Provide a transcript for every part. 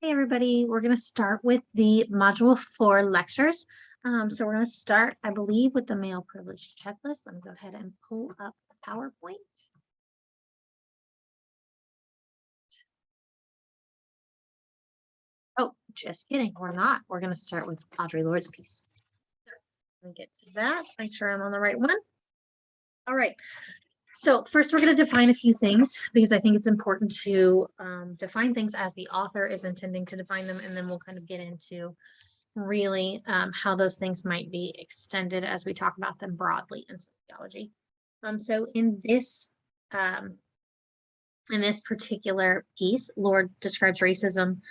Hey everybody, we're going to start with the Module 4 lectures. So we're going to start, I believe, with the male privilege checklist. Let me go ahead and pull up the PowerPoint. Oh, just kidding, we're not. We're going to start with Audre Lorde's piece. Let me get to that, make sure I'm on the right one. All right, so first we're going to define a few things because I think it's important to define things as the author is intending to define them, and then we'll kind of get into really how those things might be extended as we talk about them broadly in sociology. So in this particular piece, Lorde describes racism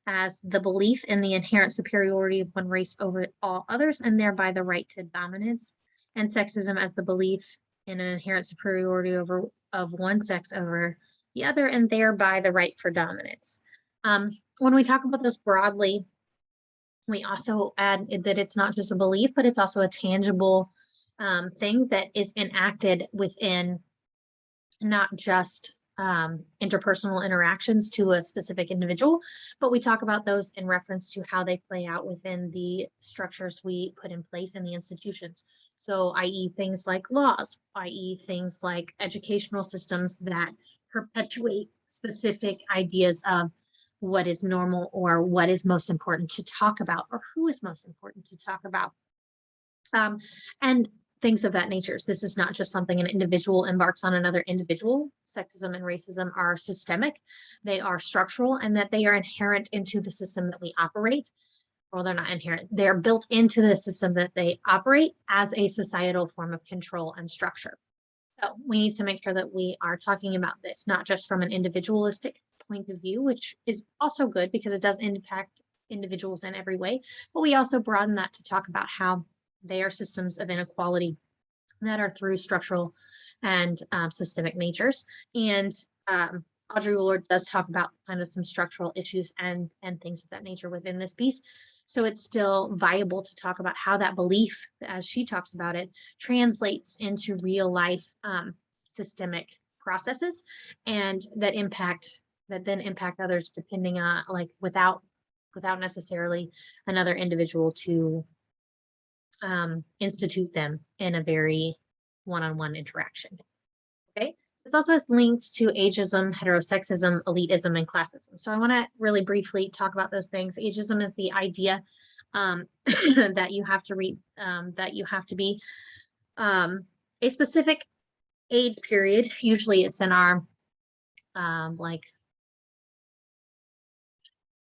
as the belief in the inherent superiority of one race over all others and thereby the right to dominance, and sexism as the belief in an inherent superiority of one sex over the other and thereby the right for dominance. When we talk about this broadly, we also add that it's not just a belief, but it's also a tangible thing that is enacted within not just interpersonal interactions to a specific individual, but we talk about those in reference to how they play out within the structures we put in place in the institutions. So, i.e. things like laws, i.e. things like educational systems that perpetuate specific ideas of what is normal or what is most important to talk about or who is most important to talk about. And things of that nature. This is not just something an individual embarks on another individual. Sexism and racism are systemic, they are structural, and that they are inherent into the system that we operate. Well, they're not inherent, they're built into the system that they operate as a societal form of control and structure. So we need to make sure that we are talking about this, not just from an individualistic point of view, which is also good because it does impact individuals in every way, but we also broaden that to talk about how they are systems of inequality that are through structural and systemic natures. And Audre Lorde does talk about kind of some structural issues and things of that nature within this piece. So it's still viable to talk about how that belief, as she talks about it, translates into real life systemic processes and that then impact others depending on, like, without necessarily another individual to institute them in a very one-on-one interaction. Okay. This also has links to ageism, heterosexism, elitism, and classism. So I want to really briefly talk about those things. Ageism is the idea that you have to read, that you have to be a specific age period. Usually it's in our like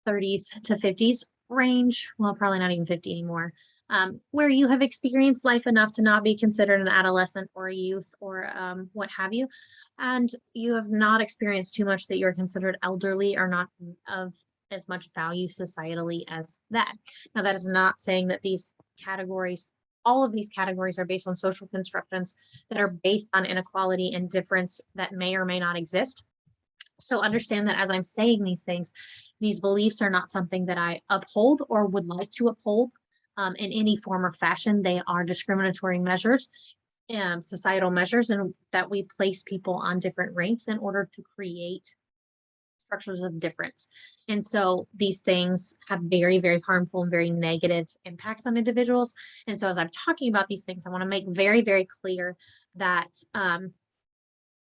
30s to 50s range. Well, probably not even 50 anymore. Where you have experienced life enough to not be considered an adolescent or a youth or what have you, and you have not experienced too much that you're considered elderly or not of as much value societally as that. Now, that is not saying that these categories, all of these categories are based on social constructions that are based on inequality and difference that may or may not exist. So understand that as I'm saying these things, these beliefs are not something that I uphold or would like to uphold in any form or fashion. They are discriminatory measures, societal measures, and that we place people on different ranks in order to create structures of difference. And so these things have very, very harmful and very negative impacts on individuals. And so as I'm talking about these things, I want to make very, very clear that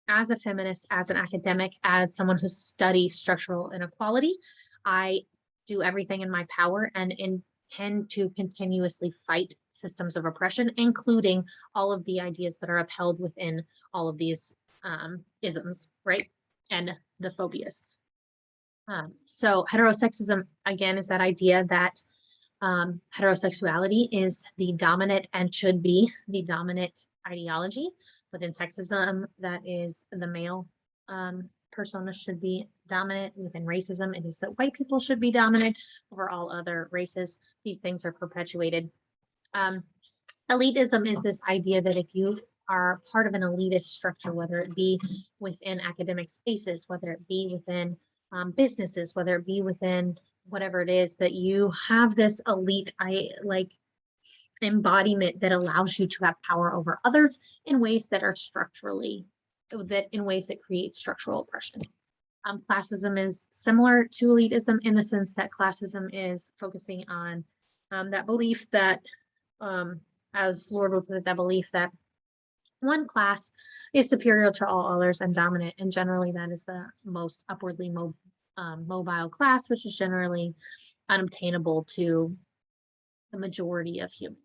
as a feminist, as an academic, as someone who studies structural inequality, I do everything in my power and intend to continuously fight systems of oppression, including all of the ideas that are upheld within all of these isms, right? And the phobias. So heterosexism, again, is that idea that heterosexuality is the dominant and should be the dominant ideology. Within sexism, that is the male persona should be dominant. Within racism, it is that white people should be dominant over all other races. These things are perpetuated. Elitism is this idea that if you are part of an elitist structure, whether it be within academic spaces, whether it be within businesses, whether it be within whatever it is, that you have this elite embodiment that allows you to have power over others in ways that are in ways that create structural oppression. Classism is similar to elitism in the sense that classism is focusing on that belief that, as Lorde would put it, that belief that one class is superior to all others and dominant, and generally that is the most upwardly mobile class, which is generally unobtainable to the majority of humans.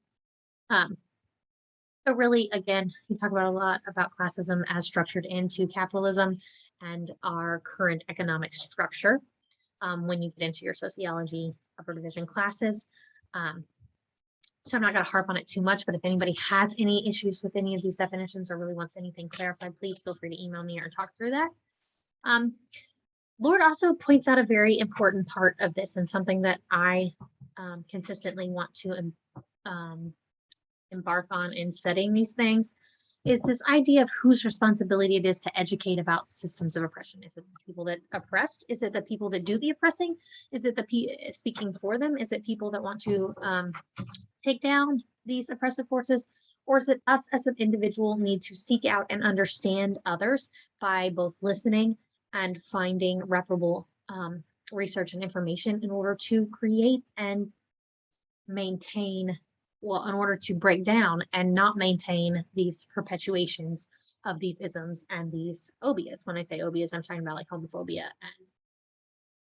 So really, again, we talk about a lot about classism as structured into capitalism and our current economic structure when you get into your sociology upper division classes. So I'm not going to harp on it too much, but if anybody has any issues with any of these definitions or really wants anything clarified, please feel free to email me or talk through that. Lorde also points out a very important part of this, and something that I consistently want to embark on in studying these things, is this idea of whose responsibility it is to educate about systems of oppression. Is it the people that oppressed? Is it the people that do the oppressing? Is it the speaking for them? Is it people that want to take down these oppressive forces? Or is it us as an individual need to seek out and understand others by both listening and finding reputable research and information in order to create and maintain, well, in order to break down and not maintain these perpetuations of these isms and these obias. When I say obias, I'm talking about like homophobia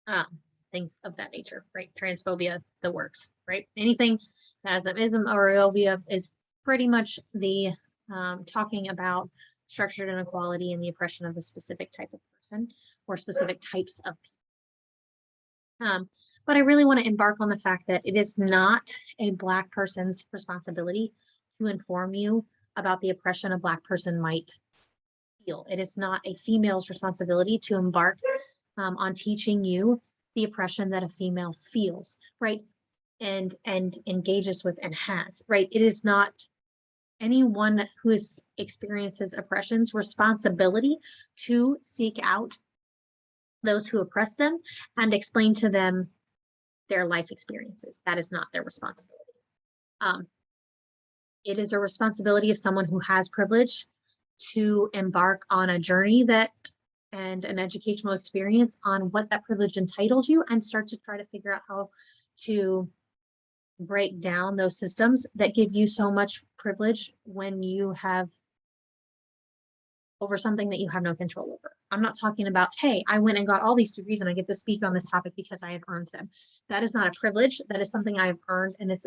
and things of that nature, right? Transphobia, the works, right? Anything that has an ism or obia is pretty much the talking about structured inequality and the oppression of a specific type of person or specific types of people. But I really want to embark on the fact that it is not a Black person's responsibility to inform you about the oppression a Black person might feel. It is not a female's responsibility to embark on teaching you the oppression that a female feels, right? And engages with and has, right? It is not anyone who experiences oppression's responsibility to seek out those who oppress them and explain to them their life experiences. That is not their responsibility. It is a responsibility of someone who has privilege to embark on a journey and an educational experience on what that privilege entitles you, and start to try to figure out how to break down those systems that give you so much privilege when you have over something that you have no control over. I'm not talking about, hey, I went and got all these degrees and I get to speak on this topic because I have earned them. That is not a privilege. That is something I have earned, and it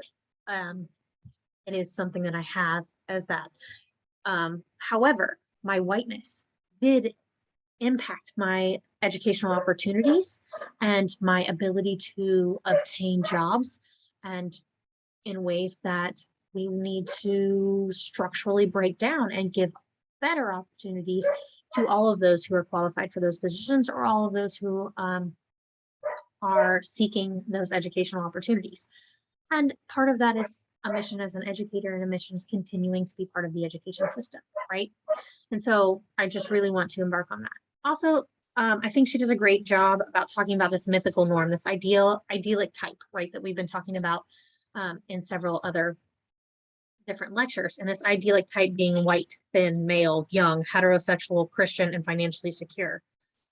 is something that I have as that. However, my whiteness did impact my educational opportunities and my ability to obtain jobs, and in ways that we need to structurally break down and give better opportunities to all of those who are qualified for those positions, or all of those who are seeking those educational opportunities. And part of that is a mission as an educator, and a mission is continuing to be part of the education system, right? And so I just really want to embark on that. Also, I think she does a great job about talking about this mythical norm, this idyllic type, right, that we've been talking about in several other different lectures. And this idyllic type being white, thin, male, young, heterosexual, Christian, and financially secure.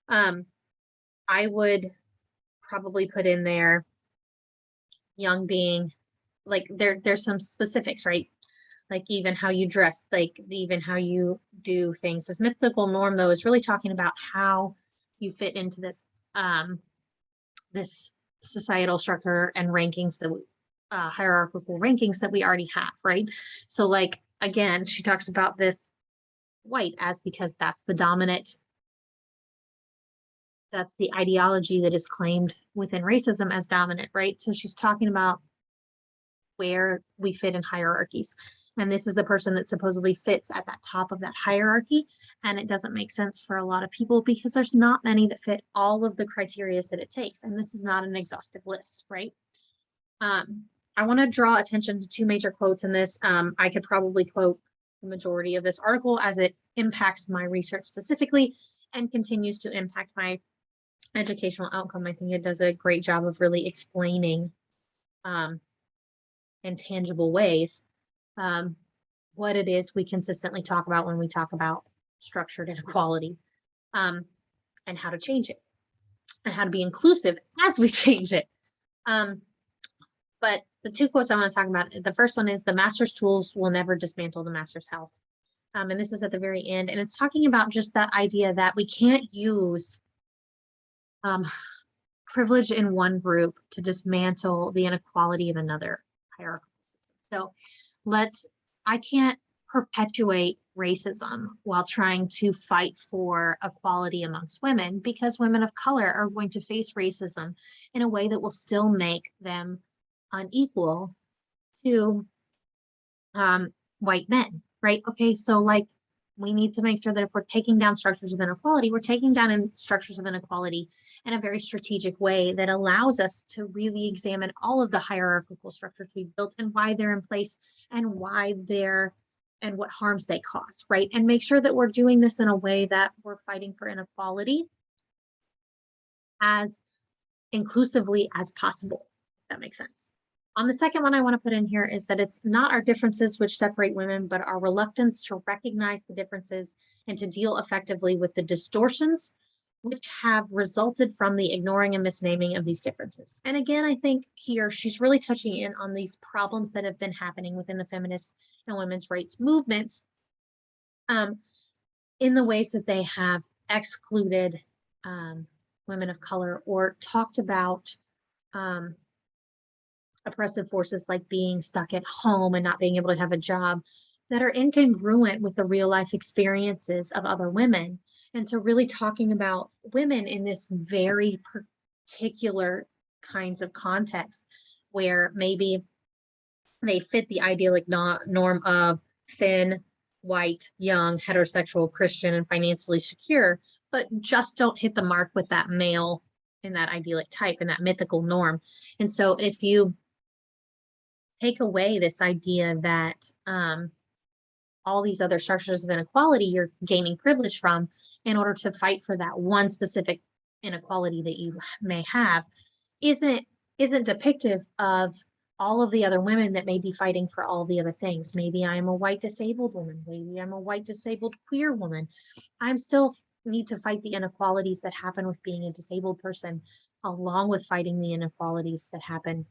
I would probably put in there young being, like, there's some specifics, right? Like even how you dress, like even how you do things. This mythical norm, though, is really talking about how you fit into this this societal structure and rankings, that hierarchical rankings that we already have, right? So like, again, she talks about this white as because that's the dominant, that's the ideology that is claimed within racism as dominant, right? So she's talking about where we fit in hierarchies. And this is the person that supposedly fits at that top of that hierarchy. And it doesn't make sense for a lot of people because there's not many that fit all of the criteria that it takes. And this is not an exhaustive list, right? I want to draw attention to two major quotes in this. I could probably quote the majority of this article as it impacts my research specifically and continues to impact my educational outcome. I think it does a great job of really explaining in tangible ways what it is we consistently talk about when we talk about structured inequality and how to change it. and how to be inclusive as we change it. But the two quotes I want to talk about, the first one is the master's tools will never dismantle the master's health. And this is at the very end. And it's talking about just that idea that we can't use privilege in one group to dismantle the inequality of another hierarchy. So I can't perpetuate racism while trying to fight for equality amongst women, because women of color are going to face racism in a way that will still make them unequal to white men, right? Okay, so like we need to make sure that if we're taking down structures of inequality, we're taking down structures of inequality in a very strategic way that allows us to really examine all of the hierarchical structures we've built and why they're in place and and what harms they cause, right? And make sure that we're doing this in a way that we're fighting for inequality as inclusively as possible, if that makes sense. On the second one I want to put in here is that it's not our differences which separate women, but our reluctance to recognize the differences and to deal effectively with the distortions which have resulted from the ignoring and misnaming of these differences. And again, I think here she's really touching in on these problems that have been happening within the feminist and women's rights movements in the ways that they have excluded women of color or talked about oppressive forces like being stuck at home and not being able to have a job that are incongruent with the real life experiences of other women. And so really talking about women in this very particular kinds of context where maybe they fit the idyllic norm of thin, white, young, heterosexual, Christian, and financially secure, but just don't hit the mark with that male in that idyllic type and that mythical norm. And so if you take away this idea that all these other structures of inequality you're gaining privilege from in order to fight for that one specific inequality that you may have isn't depictive of all of the other women that may be fighting for all the other things. Maybe I'm a white disabled woman. Maybe I'm a white disabled queer woman. I'm still need to fight the inequalities that happen with being a disabled person, along with fighting the inequalities that happen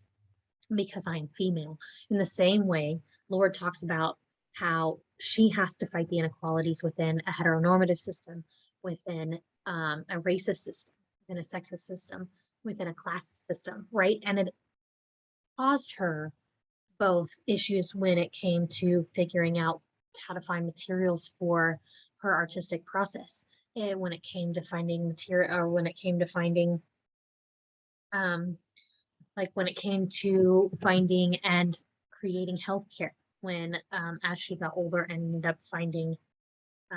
because I am female. In the same way, Lorde talks about how she has to fight the inequalities within a heteronormative system, within a racist system, within a sexist system, within a class system, right? And it caused her both issues when it came to figuring out how to find materials for her artistic process, and when it came to finding material, or when it came to finding like when it came to finding and creating healthcare, when as she got older and ended up finding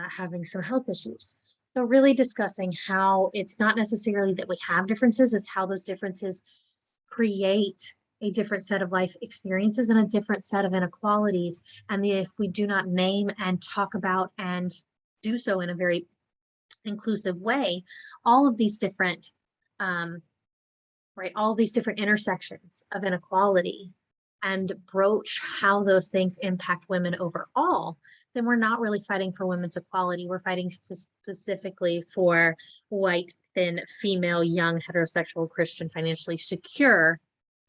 having some health issues. So really discussing how it's not necessarily that we have differences, it's how those differences create a different set of life experiences and a different set of inequalities. And if we do not name and talk about and do so in a very inclusive way, all of these different all these different intersections of inequality and broach how those things impact women overall, then we're not really fighting for women's equality. We're fighting specifically for white, thin, female, young, heterosexual, Christian, financially secure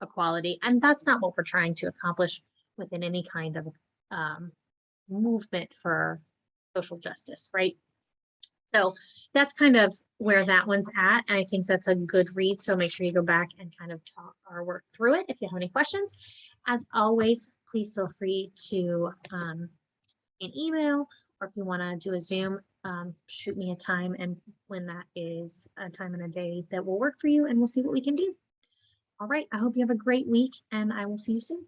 equality. And that's not what we're trying to accomplish within any kind of movement for social justice, right? So that's kind of where that one's at. And I think that's a good read. So make sure you go back and kind of talk or work through it if you have any questions. As always, please feel free to an email, or if you want to do a Zoom, shoot me a time, and when that is a time and a day that will work for you, and we'll see what we can do. All right, I hope you have a great week, and I will see you soon.